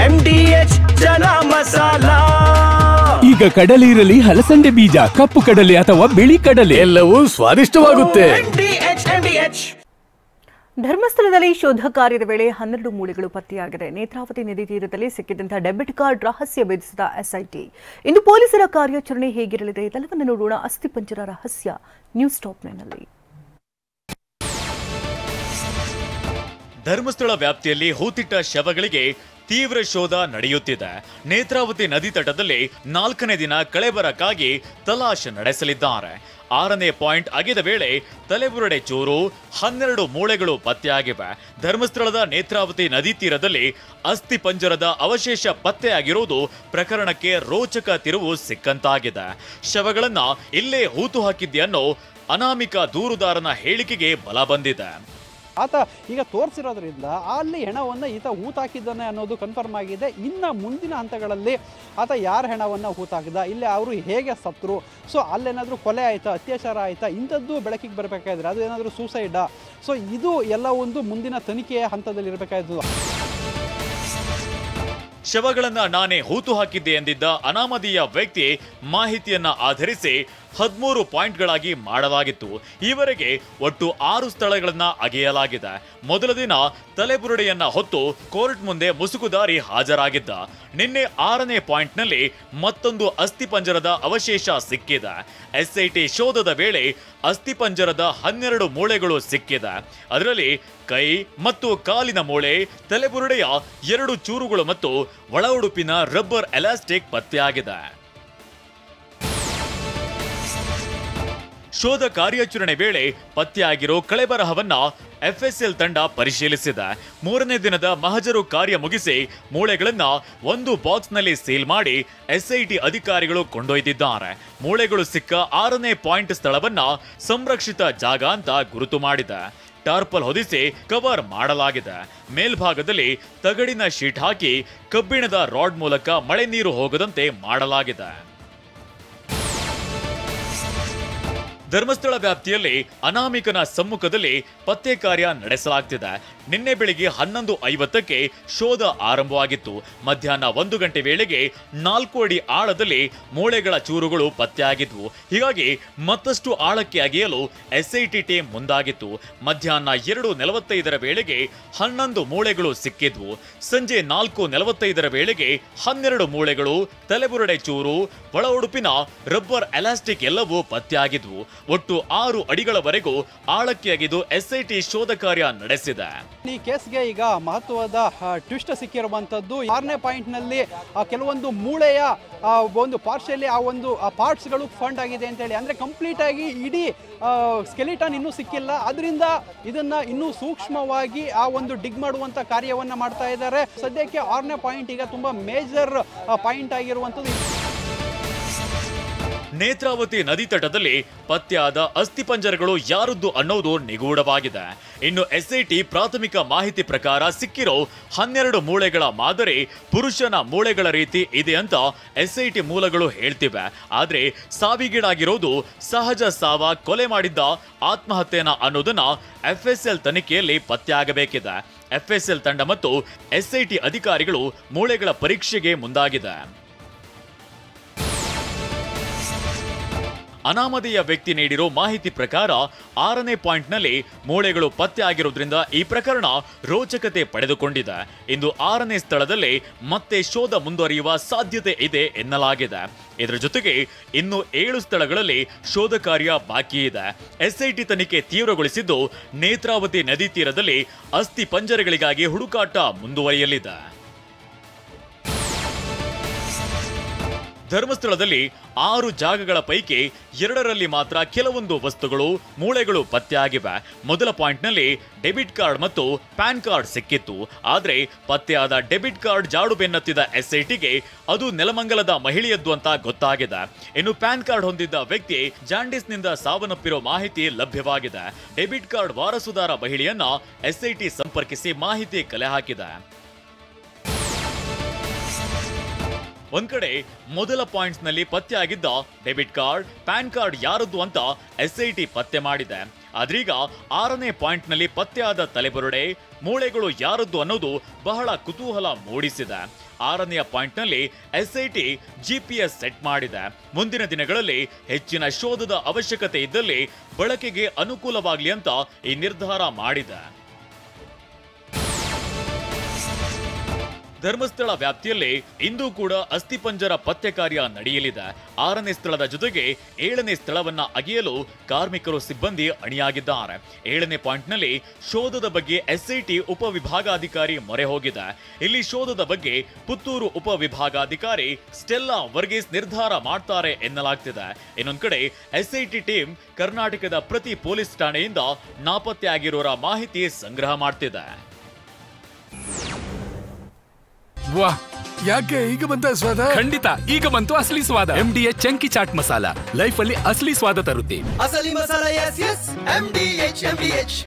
MDH ಜನ ಮಸಾಲಾ. ಈಗ ಕಡಲೆ ಇರಲಿ, ಹಲಸಂದೆ ಬೀಜ, ಕಪ್ಪು ಕಡಲೆ ಅಥವಾ ಬಿಳಿ ಕಡಲೆ, ಎಲ್ಲವೂ ಸ್ವಾದಿಷ್ಟವಾಗುತ್ತೆ. ಧರ್ಮಸ್ಥಳದಲ್ಲಿ ಶೋಧ ಕಾರ್ಯದ ವೇಳೆ 12 ಮೂಳೆಗಳು ಪತ್ತೆಯಾಗಿದೆ. ನೇತ್ರಾವತಿ ನದಿ ತೀರದಲ್ಲಿ ಸಿಕ್ಕಿದಂತಹ ಡೆಬಿಟ್ ಕಾರ್ಡ್ ರಹಸ್ಯ ಭೇದಿಸಿದ SIT. ಇಂದು ಪೊಲೀಸರ ಕಾರ್ಯಾಚರಣೆ ಹೇಗಿರಲಿದೆ ಎಲ್ಲವನ್ನೂ ನೋಡೋಣ. ಅಸ್ಥಿಪಂಜರ ರಹಸ್ಯ ನ್ಯೂಸ್ ಟಾಪ್ 9ನಲ್ಲಿ. ಧರ್ಮಸ್ಥಳ ವ್ಯಾಪ್ತಿಯಲ್ಲಿ ಹೂತಿಟ್ಟ ಶವಗಳಿಗೆ ತೀವ್ರ ಶೋಧ ನಡೆಯುತ್ತಿದೆ. ನೇತ್ರಾವತಿ ನದಿ ತಟದಲ್ಲಿ 4ನೇ ದಿನ ಕಳೆಬರಕ್ಕಾಗಿ ತಲಾಶ್ ನಡೆಸಲಿದ್ದಾರೆ. 6ನೇ ಪಾಯಿಂಟ್ ಅಗೆದ ವೇಳೆ ತಲೆಬುರುಡೆ ಚೂರು, 12 ಮೂಳೆಗಳು ಪತ್ತೆಯಾಗಿವೆ. ಧರ್ಮಸ್ಥಳದ ನೇತ್ರಾವತಿ ನದಿ ತೀರದಲ್ಲಿ ಅಸ್ಥಿ ಪಂಜರದ ಅವಶೇಷ ಪತ್ತೆಯಾಗಿರುವುದು ಪ್ರಕರಣಕ್ಕೆ ರೋಚಕ ತಿರುವು ಸಿಕ್ಕಂತಾಗಿದೆ. ಶವಗಳನ್ನ ಇಲ್ಲೇ ಹೂತು ಹಾಕಿದ್ಯನ್ನೋ ಅನಾಮಿಕ ದೂರುದಾರನ ಹೇಳಿಕೆಗೆ ಬಲ ಬಂದಿದೆ. ಆತ ಈಗ ತೋರಿಸಿರೋದ್ರಿಂದ ಅಲ್ಲಿ ಹೆಣವನ್ನು ಈತ ಹೂತಾಕಿದ್ದಾನೆ ಅನ್ನೋದು ಕನ್ಫರ್ಮ್ ಆಗಿದೆ. ಇನ್ನು ಮುಂದಿನ ಹಂತಗಳಲ್ಲಿ ಆತ ಯಾರ ಹೆಣವನ್ನು ಹೂತಾಕಿದ, ಇಲ್ಲಿ ಅವರು ಹೇಗೆ ಸತ್ರು, ಸೊ ಅಲ್ಲೇನಾದರೂ ಕೊಲೆ ಆಯಿತಾ, ಅತ್ಯಾಚಾರ ಆಯಿತಾ, ಇಂಥದ್ದು ಬೆಳಕಿಗೆ ಬರಬೇಕಾದ್ರೆ ಅದು ಏನಾದರೂ ಸೂಸೈಡಾ, ಸೊ ಇದು ಎಲ್ಲ ಒಂದು ಮುಂದಿನ ತನಿಖೆಯ ಹಂತದಲ್ಲಿ ಇರಬೇಕಾಯ್ತು. ಶವಗಳನ್ನ ನಾನೇ ಹೂತು ಹಾಕಿದ್ದೆ ಎಂದಿದ್ದ ಅನಾಮಧೇಯ ವ್ಯಕ್ತಿ ಮಾಹಿತಿಯನ್ನ ಆಧರಿಸಿ 13 ಪಾಯಿಂಟ್ಗಳಾಗಿ ಮಾಡಲಾಗಿತ್ತು. ಈವರೆಗೆ ಒಟ್ಟು 6 ಸ್ಥಳಗಳನ್ನ ಅಗೆಯಲಾಗಿದೆ. ಮೊದಲ ದಿನ ತಲೆಬುರುಡೆಯನ್ನ ಹೊತ್ತು ಕೋರ್ಟ್ ಮುಂದೆ ಮುಸುಕುದಾರಿ ಹಾಜರಾಗಿದ್ದ. ನಿನ್ನೆ 6ನೇ ಪಾಯಿಂಟ್ನಲ್ಲಿ ಮತ್ತೊಂದು ಅಸ್ಥಿಪಂಜರದ ಅವಶೇಷ ಸಿಕ್ಕಿದೆ. SIT ಶೋಧದ ವೇಳೆ ಅಸ್ಥಿಪಂಜರದ 12 ಮೂಳೆಗಳು ಸಿಕ್ಕಿದೆ. ಅದರಲ್ಲಿ ಕೈ ಮತ್ತು ಕಾಲಿನ ಮೂಳೆ, ತಲೆಬುರುಡೆಯ 2 ಚೂರುಗಳು ಮತ್ತು ಒಳ ಉಡುಪಿನ ರಬ್ಬರ್ ಎಲಾಸ್ಟಿಕ್ ಪತ್ತೆಯಾಗಿದೆ. ಶೋಧ ಕಾರ್ಯಾಚರಣೆ ವೇಳೆ ಪತ್ತೆಯಾಗಿರೋ ಕಳೆಬರಹವನ್ನ FSL ತಂಡ ಪರಿಶೀಲಿಸಿದೆ. 3ನೇ ದಿನದ ಮಹಜರು ಕಾರ್ಯ ಮುಗಿಸಿ ಮೂಳೆಗಳನ್ನ ಒಂದು ಬಾಕ್ಸ್ನಲ್ಲಿ ಸೀಲ್ ಮಾಡಿ SIT ಅಧಿಕಾರಿಗಳು ಕೊಂಡೊಯ್ದಿದ್ದಾರೆ. ಮೂಳೆಗಳು ಸಿಕ್ಕ 6ನೇ ಪಾಯಿಂಟ್ ಸ್ಥಳವನ್ನ ಸಂರಕ್ಷಿತ ಜಾಗ ಅಂತ ಗುರುತು ಮಾಡಿದೆ. ಟಾರ್ಪಲ್ ಹೊದಿಸಿ ಕವರ್ ಮಾಡಲಾಗಿದೆ. ಮೇಲ್ಭಾಗದಲ್ಲಿ ತಗಡಿನ ಶೀಟ್ ಹಾಕಿ ಕಬ್ಬಿಣದ ರಾಡ್ ಮೂಲಕ ಮಳೆ ನೀರು ಹೋಗದಂತೆ ಮಾಡಲಾಗಿದೆ. ಧರ್ಮಸ್ಥಳ ವ್ಯಾಪ್ತಿಯಲ್ಲಿ ಅನಾಮಿಕನ ಸಮ್ಮುಖದಲ್ಲಿ ಪತ್ತೆ ಕಾರ್ಯ ನಡೆಸಲಾಗ್ತಿದೆ. ನಿನ್ನೆ ಬೆಳಿಗ್ಗೆ 11:50ಕ್ಕೆ ಶೋಧ ಆರಂಭವಾಗಿತ್ತು. ಮಧ್ಯಾಹ್ನ 1 ಗಂಟೆ ವೇಳೆಗೆ 4 ಅಡಿ ಆಳದಲ್ಲಿ ಮೂಳೆಗಳ ಚೂರುಗಳು ಪತ್ತೆಯಾಗಿದ್ವು. ಹೀಗಾಗಿ ಮತ್ತಷ್ಟು ಆಳಕ್ಕೆ ಅಗೆಯಲು SIT ಟೀಮ್ ಮುಂದಾಗಿತ್ತು. ಮಧ್ಯಾಹ್ನ 2:45 ವೇಳೆಗೆ 11 ಮೂಳೆಗಳು ಸಿಕ್ಕಿದ್ವು. ಸಂಜೆ 4:45 ವೇಳೆಗೆ 12 ಮೂಳೆಗಳು, ತಲೆಬುರುಡೆ ಚೂರು, ಒಳ ಉಡುಪಿನ ರಬ್ಬರ್ ಎಲಾಸ್ಟಿಕ್ ಎಲ್ಲವೂ ಪತ್ತೆಯಾಗಿದ್ವು. ಒಟ್ಟು 6 ಅಡಿಗಳವರೆಗೂ ಆಳಕ್ಕೆ ಅಗೆದು SIT ಶೋಧ ಕಾರ್ಯ ನಡೆಸಿದೆ. ಈ ಕೇಸ್ಗೆ ಈಗ ಮಹತ್ವದ ಟ್ವಿಸ್ಟ್ ಸಿಕ್ಕಿರುವಂತದ್ದು 6ನೇ ಪಾಯಿಂಟ್ ನಲ್ಲಿ ಕೆಲವೊಂದು ಮೂಳೆಯ ಒಂದು ಪಾರ್ಶಿಯಲಿ ಆ ಒಂದು ಪಾರ್ಟ್ಸ್ಗಳು ಫಂಡ್ ಆಗಿದೆ ಅಂತ ಹೇಳಿ, ಅಂದ್ರೆ ಕಂಪ್ಲೀಟ್ ಆಗಿ ಇಡೀ ಸ್ಕೆಲಿಟನ್ ಇನ್ನೂ ಸಿಕ್ಕಿಲ್ಲ. ಅದರಿಂದ ಇದನ್ನ ಇನ್ನೂ ಸೂಕ್ಷ್ಮವಾಗಿ ಆ ಒಂದು ಡಿಗ್ ಮಾಡುವಂತ ಕಾರ್ಯವನ್ನ ಮಾಡ್ತಾ ಇದ್ದಾರೆ. ಸದ್ಯಕ್ಕೆ 6ನೇ ಪಾಯಿಂಟ್ ಈಗ ತುಂಬಾ ಮೇಜರ್ ಪಾಯಿಂಟ್ ಆಗಿರುವಂತದ್ದು. ನೇತ್ರಾವತಿ ನದಿ ತಟದಲ್ಲಿ ಪತ್ತೆಯಾದ ಅಸ್ಥಿಪಂಜರಗಳು ಯಾರದ್ದು ಅನ್ನೋದು ನಿಗೂಢವಾಗಿದೆ. ಇನ್ನು SIT ಪ್ರಾಥಮಿಕ ಮಾಹಿತಿ ಪ್ರಕಾರ ಸಿಕ್ಕಿರೋ 12 ಮೂಳೆಗಳ ಮಾದರಿ ಪುರುಷನ ಮೂಳೆಗಳ ರೀತಿ ಇದೆ ಅಂತ SIT ಮೂಲಗಳು ಹೇಳ್ತಿವೆ. ಆದ್ರೆ ಸಾವಿಗೀಡಾಗಿರೋದು ಸಹಜ ಸಾವ, ಕೊಲೆ ಮಾಡಿದ್ದ ಆತ್ಮಹತ್ಯೆನ ಅನ್ನೋದನ್ನ FSL ತನಿಖೆಯಲ್ಲಿ ಪತ್ತೆಯಾಗಬೇಕಿದೆ. FSL ತಂಡ ಮತ್ತು SIT ಅಧಿಕಾರಿಗಳು ಮೂಳೆಗಳ ಪರೀಕ್ಷೆಗೆ ಮುಂದಾಗಿದೆ. ಅನಾಮಧೇಯ ವ್ಯಕ್ತಿ ನೀಡಿರೋ ಮಾಹಿತಿ ಪ್ರಕಾರ 6ನೇ ಪಾಯಿಂಟ್ನಲ್ಲಿ ಮೂಳೆಗಳು ಪತ್ತೆ ಆಗಿರೋದ್ರಿಂದ ಈ ಪ್ರಕರಣ ರೋಚಕತೆ ಪಡೆದುಕೊಂಡಿದೆ. ಇಂದು 6ನೇ ಸ್ಥಳದಲ್ಲಿ ಮತ್ತೆ ಶೋಧ ಮುಂದುವರಿಯುವ ಸಾಧ್ಯತೆ ಇದೆ ಎನ್ನಲಾಗಿದೆ. ಇದರ ಜೊತೆಗೆ ಇನ್ನು 7 ಸ್ಥಳಗಳಲ್ಲಿ ಶೋಧ ಕಾರ್ಯ ಬಾಕಿ ಇದೆ. SIT ತನಿಖೆ ತೀವ್ರಗೊಳಿಸಿದ್ದು ನೇತ್ರಾವತಿ ನದಿ ತೀರದಲ್ಲಿ ಅಸ್ಥಿ ಪಂಜರಗಳಿಗಾಗಿ ಹುಡುಕಾಟ ಮುಂದುವರಿಯಲಿದೆ. ಧರ್ಮಸ್ಥಳದಲ್ಲಿ 6 ಜಾಗಗಳ ಪೈಕಿ 2ರಲ್ಲಿ ಮಾತ್ರ ಕೆಲವೊಂದು ವಸ್ತುಗಳು, ಮೂಳೆಗಳು ಪತ್ತೆಯಾಗಿವೆ. ಮೊದಲ ಪಾಯಿಂಟ್ನಲ್ಲಿ ಡೆಬಿಟ್ ಕಾರ್ಡ್ ಮತ್ತು ಪ್ಯಾನ್ ಕಾರ್ಡ್ ಸಿಕ್ಕಿತ್ತು. ಆದ್ರೆ ಪತ್ತೆಯಾದ ಡೆಬಿಟ್ ಕಾರ್ಡ್ ಜಾಡು ಬೆನ್ನತ್ತಿದ SITಗೆ ಅದು ನೆಲಮಂಗಲದ ಮಹಿಳೆಯದ್ದು ಅಂತ ಗೊತ್ತಾಗಿದೆ. ಇನ್ನು ಪ್ಯಾನ್ ಕಾರ್ಡ್ ಹೊಂದಿದ್ದ ವ್ಯಕ್ತಿ ಜಾಂಡಿಸ್ನಿಂದ ಸಾವನ್ನಪ್ಪಿರೋ ಮಾಹಿತಿ ಲಭ್ಯವಾಗಿದೆ. ಡೆಬಿಟ್ ಕಾರ್ಡ್ ವಾರಸುದಾರ ಮಹಿಳೆಯನ್ನ SIT ಸಂಪರ್ಕಿಸಿ ಮಾಹಿತಿ ಕಲೆ ಹಾಕಿದೆ. ಒಂದ್ ಕಡೆ ಮೊದಲ ಪಾಯಿಂಟ್ಸ್ ನಲ್ಲಿ ಪತ್ತೆಯಾಗಿದ್ದ ಡೆಬಿಟ್ ಕಾರ್ಡ್, ಪ್ಯಾನ್ ಕಾರ್ಡ್ ಯಾರದ್ದು ಅಂತ SIT ಪತ್ತೆ ಮಾಡಿದೆ. ಆದ್ರೀಗ 6ನೇ ಪಾಯಿಂಟ್ ನಲ್ಲಿ ಪತ್ತೆಯಾದ ತಲೆಬುರುಡೆ, ಮೂಳೆಗಳು ಯಾರದ್ದು ಅನ್ನೋದು ಬಹಳ ಕುತೂಹಲ ಮೂಡಿಸಿದೆ. 6ನೆಯ ಪಾಯಿಂಟ್ ನಲ್ಲಿ SIT GPS ಸೆಟ್ ಮಾಡಿದೆ. ಮುಂದಿನ ದಿನಗಳಲ್ಲಿ ಹೆಚ್ಚಿನ ಶೋಧದ ಅವಶ್ಯಕತೆ ಇದ್ದಲ್ಲಿ ಬಳಕೆಗೆ ಅನುಕೂಲವಾಗಲಿ ಅಂತ ಈ ನಿರ್ಧಾರ ಮಾಡಿದೆ. ಧರ್ಮಸ್ಥಳ ವ್ಯಾಪ್ತಿಯಲ್ಲಿ ಇಂದು ಕೂಡ ಅಸ್ಥಿಪಂಜರ ಪತ್ತೆ ಕಾರ್ಯ ನಡೆಯಲಿದೆ. 6ನೇ ಸ್ಥಳದ ಜೊತೆಗೆ 7ನೇ ಸ್ಥಳವನ್ನ ಅಗೆಯಲು ಕಾರ್ಮಿಕರು ಸಿಬ್ಬಂದಿ ಅಣಿಯಾಗಿದ್ದಾರೆ. 7ನೇ ಪಾಯಿಂಟ್ನಲ್ಲಿ ಶೋಧದ ಬಗ್ಗೆ SIT ಉಪವಿಭಾಗಾಧಿಕಾರಿ ಮೊರೆ ಹೋಗಿದೆ. ಇಲ್ಲಿ ಶೋಧದ ಬಗ್ಗೆ ಪುತ್ತೂರು ಉಪವಿಭಾಗಾಧಿಕಾರಿ ಸ್ಟೆಲ್ಲಾ ವರ್ಗೀಸ್ ನಿರ್ಧಾರ ಮಾಡ್ತಾರೆ ಎನ್ನಲಾಗ್ತಿದೆ. ಇನ್ನೊಂದ್ ಕಡೆ SIT ಟೀಮ್ ಕರ್ನಾಟಕದ ಪ್ರತಿ ಪೊಲೀಸ್ ಠಾಣೆಯಿಂದ ನಾಪತ್ತೆಯಾಗಿರೋರ ಮಾಹಿತಿ ಸಂಗ್ರಹ ಮಾಡ್ತಿದೆ. ವಾಹ್, ಯಾಕೆ ಈಗ ಬಂತ ಸ್ವಾದ? ಖಂಡಿತ ಈಗ ಬಂತು ಅಸಲಿ ಸ್ವಾದ. MDH chunky chaat masala life ಅಲ್ಲಿ ಅಸಲಿ ಸ್ವಾದ ತರುತ್ತೆ. ಅಸಲಿ ಮಸಾಲ, ಎಸ್ ಎಸ್ MDH.